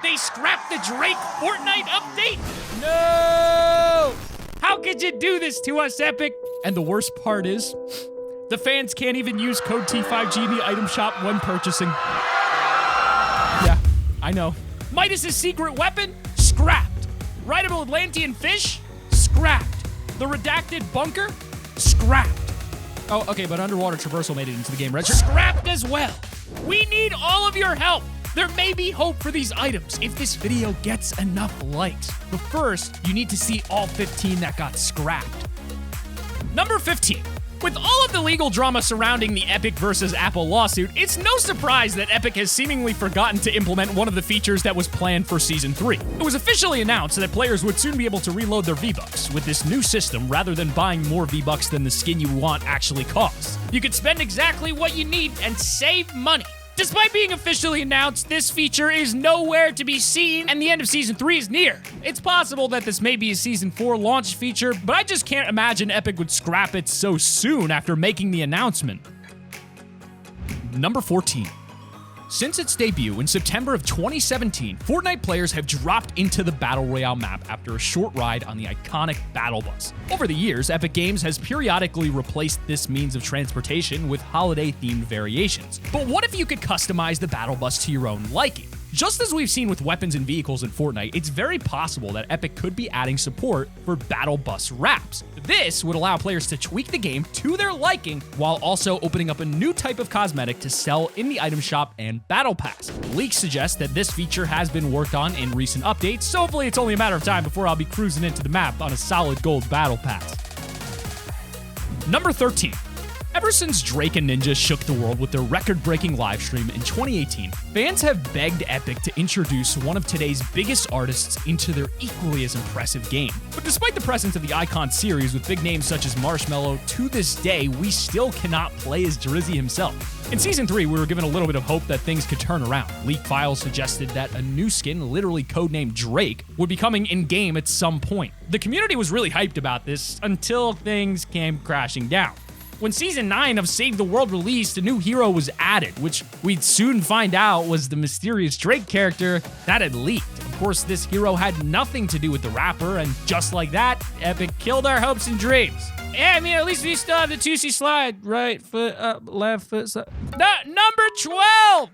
They scrapped the Drake Fortnite update? No! How could you do this to us, Epic? And the worst part is, the fans can't even use code T5G in the item shop when purchasing. Yeah, I know. Midas's secret weapon? Scrapped. Rideable Atlantean fish? Scrapped. The redacted bunker? Scrapped. Oh, okay, but underwater traversal made it into the game, right? Scrapped as well. We need all of your help. There may be hope for these items if this video gets enough likes. But first, you need to see all 15 that got scrapped. Number 15. With all of the legal drama surrounding the Epic versus Apple lawsuit, it's no surprise that Epic has seemingly forgotten to implement one of the features that was planned for Season 3. It was officially announced that players would soon be able to reload their VBucks with this new system rather than buying more VBucks than the skin you want actually costs. You could spend exactly what you need and save money. Despite being officially announced, this feature is nowhere to be seen, and the end of Season 3 is near. It's possible that this may be a Season 4 launch feature, but I just can't imagine Epic would scrap it so soon after making the announcement. Number 14. Since its debut in September of 2017, Fortnite players have dropped into the Battle Royale map after a short ride on the iconic Battle Bus. Over the years, Epic Games has periodically replaced this means of transportation with holiday-themed variations. But what if you could customize the Battle Bus to your own liking? Just as we've seen with weapons and vehicles in Fortnite, it's very possible that Epic could be adding support for Battle Bus wraps. This would allow players to tweak the game to their liking while also opening up a new type of cosmetic to sell in the item shop and Battle Pass. Leaks suggest that this feature has been worked on in recent updates, so hopefully it's only a matter of time before I'll be cruising into the map on a solid gold Battle Pass. Number 13. Ever since Drake and Ninja shook the world with their record-breaking livestream in 2018, fans have begged Epic to introduce one of today's biggest artists into their equally as impressive game. But despite the presence of the Icon series with big names such as Marshmello, to this day, we still cannot play as Drizzy himself. In Season 3, we were given a little bit of hope that things could turn around. Leaked files suggested that a new skin, literally codenamed Drake, would be coming in-game at some point. The community was really hyped about this until things came crashing down. When Season 9 of Save the World released, a new hero was added, which we'd soon find out was the mysterious Drake character that had leaked. Of course, this hero had nothing to do with the rapper, and just like that, Epic killed our hopes and dreams. Yeah, I mean, at least we still have the 2C slide. Right foot up, left foot slide. Number 12!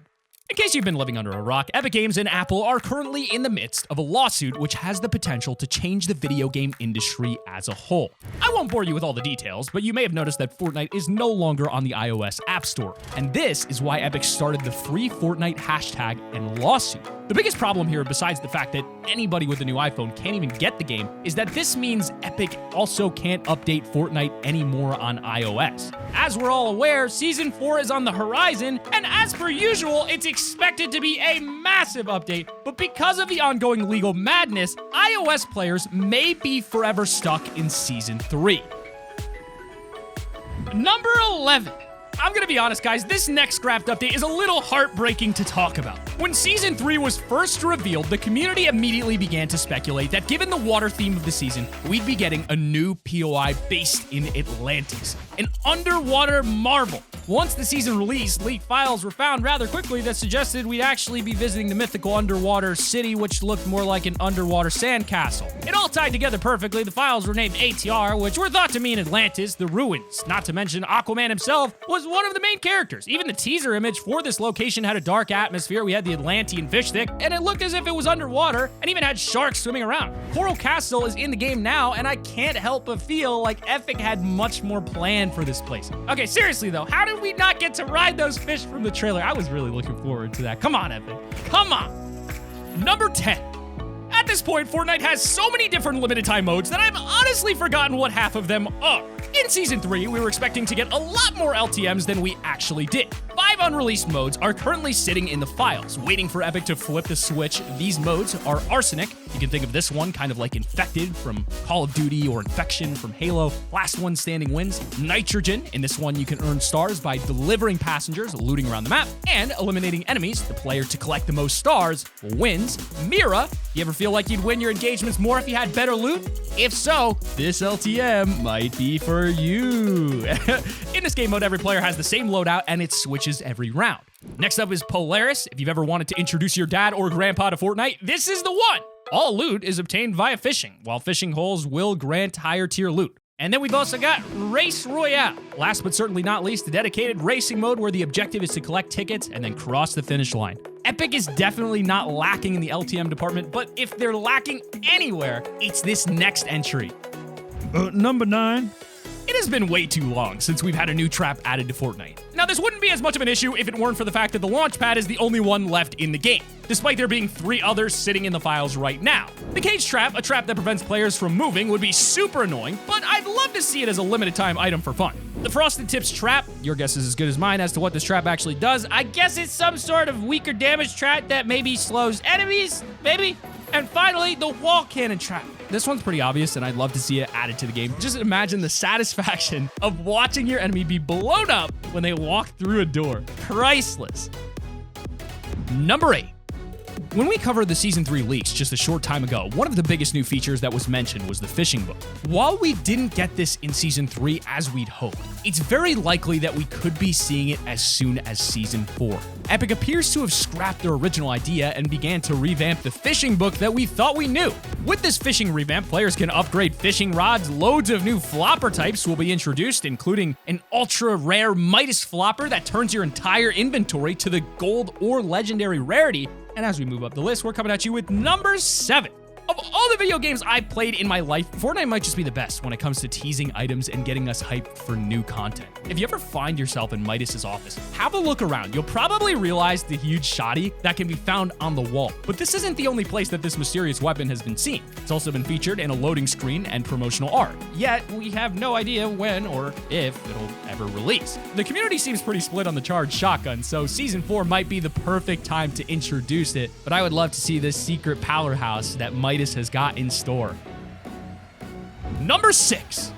In case you've been living under a rock, Epic Games and Apple are currently in the midst of a lawsuit which has the potential to change the video game industry as a whole. I won't bore you with all the details, but you may have noticed that Fortnite is no longer on the iOS App Store. And this is why Epic started the free Fortnite hashtag and lawsuit. The biggest problem here, besides the fact that anybody with a new iPhone can't even get the game, is that this means Epic also can't update Fortnite anymore on iOS. As we're all aware, Season 4 is on the horizon, and as per usual, it's expected to be a massive update, but because of the ongoing legal madness, iOS players may be forever stuck in Season 3. Number 11. I'm gonna be honest, guys, this next scrapped update is a little heartbreaking to talk about. When Season 3 was first revealed, the community immediately began to speculate that given the water theme of the season, we'd be getting a new POI based in Atlantis, an underwater marvel. Once the season released, leaked files were found rather quickly that suggested we'd actually be visiting the mythical underwater city, which looked more like an underwater sandcastle. It all tied together perfectly. The files were named ATR, which were thought to mean Atlantis, the ruins. Not to mention Aquaman himself was one of the main characters. Even the teaser image for this location had a dark atmosphere. We had the Atlantean fish stick, and it looked as if it was underwater, and even had sharks swimming around. Coral Castle is in the game now, and I can't help but feel like Epic had much more planned for this place. Okay, seriously though, how did we not get to ride those fish from the trailer? I was really looking forward to that. Come on, Epic. Come on. Number 10. At this point, Fortnite has so many different limited time modes that I've honestly forgotten what half of them are. In Season 3, we were expecting to get a lot more LTMs than we actually did. 5 unreleased modes are currently sitting in the files, waiting for Epic to flip the switch. These modes are Arsenic. You can think of this one kind of like Infected from Call of Duty or Infection from Halo. Last One Standing wins. Nitrogen. In this one, you can earn stars by delivering passengers, looting around the map, and eliminating enemies. The player to collect the most stars wins. Mira. You ever feel like you'd win your engagements more if you had better loot? If so, this LTM might be for you. In this game mode, every player has the same loadout and it switches every round. Next up is Polaris. If you've ever wanted to introduce your dad or grandpa to Fortnite, this is the one. All loot is obtained via fishing, while fishing holes will grant higher tier loot. And then we've also got Race Royale. Last but certainly not least, the dedicated racing mode where the objective is to collect tickets and then cross the finish line. Epic is definitely not lacking in the LTM department, but if they're lacking anywhere, it's this next entry. Number 9. It has been way too long since we've had a new trap added to Fortnite. Now, this wouldn't be as much of an issue if it weren't for the fact that the launch pad is the only one left in the game, despite there being 3 others sitting in the files right now. The cage trap, a trap that prevents players from moving, would be super annoying, but I'd love to see it as a limited time item for fun. The Frosted Tips trap, your guess is as good as mine as to what this trap actually does. I guess it's some sort of weaker damage trap that maybe slows enemies, maybe? And finally, the wall cannon trap. This one's pretty obvious, and I'd love to see it added to the game. Just imagine the satisfaction of watching your enemy be blown up when they walk through a door. Priceless. Number 8. When we covered the Season 3 leaks just a short time ago, one of the biggest new features that was mentioned was the fishing book. While we didn't get this in Season 3 as we'd hoped, it's very likely that we could be seeing it as soon as Season 4. Epic appears to have scrapped their original idea and began to revamp the fishing book that we thought we knew. With this fishing revamp, players can upgrade fishing rods, loads of new flopper types will be introduced, including an ultra-rare Midas flopper that turns your entire inventory to the gold or legendary rarity. And as we move up the list, we're coming at you with number 7. Of all the video games I've played in my life, Fortnite might just be the best when it comes to teasing items and getting us hyped for new content. If you ever find yourself in Midas's office, have a look around. You'll probably realize the huge shoddy that can be found on the wall. But this isn't the only place that this mysterious weapon has been seen. It's also been featured in a loading screen and promotional art. Yet, we have no idea when or if it'll ever release. The community seems pretty split on the charged shotgun, so Season 4 might be the perfect time to introduce it, but I would love to see this secret powerhouse that Midas has got in store. Number 6.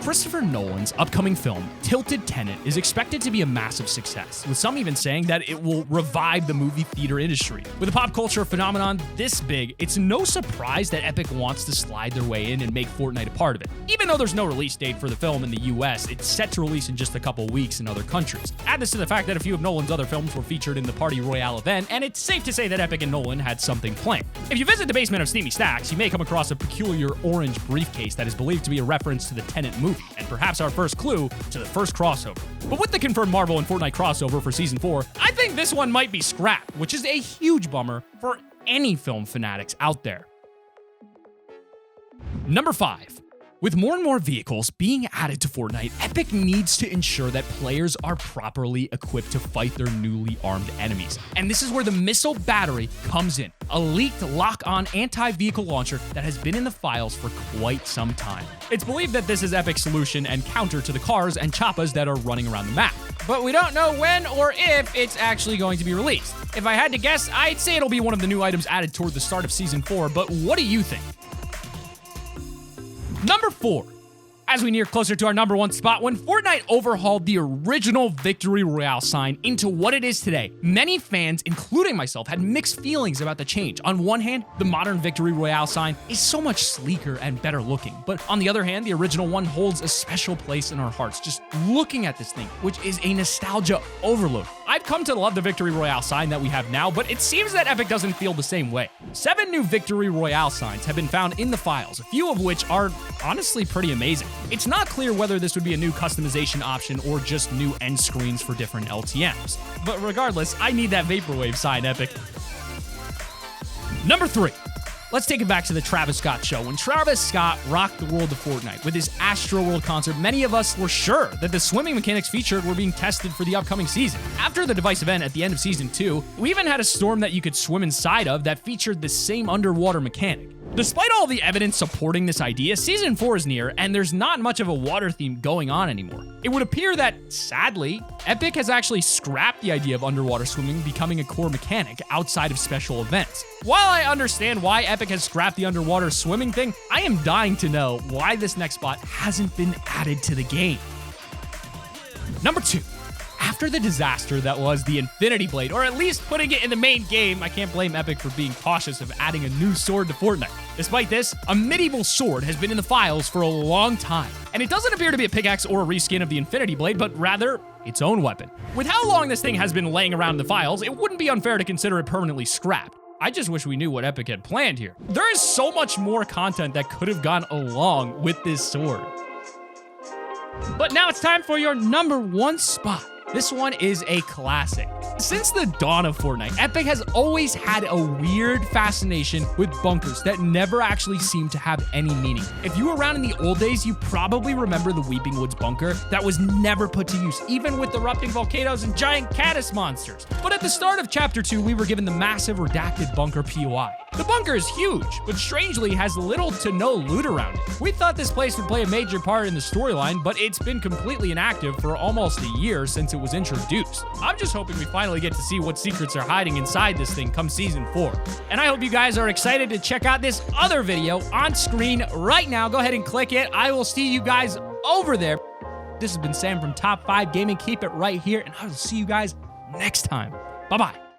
Christopher Nolan's upcoming film, Tilted Tennant, is expected to be a massive success, with some even saying that it will revive the movie theater industry. With a pop culture phenomenon this big, it's no surprise that Epic wants to slide their way in and make Fortnite a part of it. Even though there's no release date for the film in the US, it's set to release in just a couple weeks in other countries. Add this to the fact that a few of Nolan's other films were featured in the Party Royale event, and it's safe to say that Epic and Nolan had something planned. If you visit the basement of Steamy Stacks, you may come across a peculiar orange briefcase that is believed to be a reference to the Tennant movie, and perhaps our first clue to the first crossover. But with the confirmed Marvel and Fortnite crossover for Season 4, I think this one might be scrapped, which is a huge bummer for any film fanatics out there. Number 5. With more and more vehicles being added to Fortnite, Epic needs to ensure that players are properly equipped to fight their newly armed enemies. And this is where the missile battery comes in, a leaked lock-on anti-vehicle launcher that has been in the files for quite some time. It's believed that this is Epic's solution and counter to the cars and choppas that are running around the map. But we don't know when or if it's actually going to be released. If I had to guess, I'd say it'll be one of the new items added toward the start of Season 4, but what do you think? Number 4. As we near closer to our number 1 spot, when Fortnite overhauled the original Victory Royale sign into what it is today, many fans, including myself, had mixed feelings about the change. On one hand, the modern Victory Royale sign is so much sleeker and better looking, but on the other hand, the original one holds a special place in our hearts just looking at this thing, which is a nostalgia overload. I've come to love the Victory Royale sign that we have now, but it seems that Epic doesn't feel the same way. 7 new Victory Royale signs have been found in the files, a few of which are honestly pretty amazing. It's not clear whether this would be a new customization option or just new end screens for different LTMs. But regardless, I need that Vaporwave sign, Epic. Number 3. Let's take it back to the Travis Scott show. When Travis Scott rocked the world of Fortnite with his Astroworld concert, many of us were sure that the swimming mechanics featured were being tested for the upcoming season. After the device event at the end of Season 2, we even had a storm that you could swim inside of that featured the same underwater mechanic. Despite all the evidence supporting this idea, Season 4 is near, and there's not much of a water theme going on anymore. It would appear that, sadly, Epic has actually scrapped the idea of underwater swimming becoming a core mechanic outside of special events. While I understand why Epic has scrapped the underwater swimming thing, I am dying to know why this next spot hasn't been added to the game. Number 2. After the disaster that was the Infinity Blade, or at least putting it in the main game, I can't blame Epic for being cautious of adding a new sword to Fortnite. Despite this, a medieval sword has been in the files for a long time, and it doesn't appear to be a pickaxe or a reskin of the Infinity Blade, but rather its own weapon. With how long this thing has been laying around in the files, it wouldn't be unfair to consider it permanently scrapped. I just wish we knew what Epic had planned here. There is so much more content that could have gone along with this sword. But now it's time for your number 1 spot. This one is a classic. Since the dawn of Fortnite, Epic has always had a weird fascination with bunkers that never actually seem to have any meaning. If you were around in the old days, you probably remember the Weeping Woods bunker that was never put to use, even with erupting volcanoes and giant caddis monsters. But at the start of Chapter 2, we were given the massive redacted bunker POI. The bunker is huge, but strangely has little to no loot around it. We thought this place would play a major part in the storyline, but it's been completely inactive for almost a year since it was introduced. I'm just hoping we finally get to see what secrets are hiding inside this thing come Season 4. And I hope you guys are excited to check out this other video on screen right now. Go ahead and click it. I will see you guys over there. This has been Sam from Top 5 Gaming. Keep it right here, and I will see you guys next time. Bye-bye.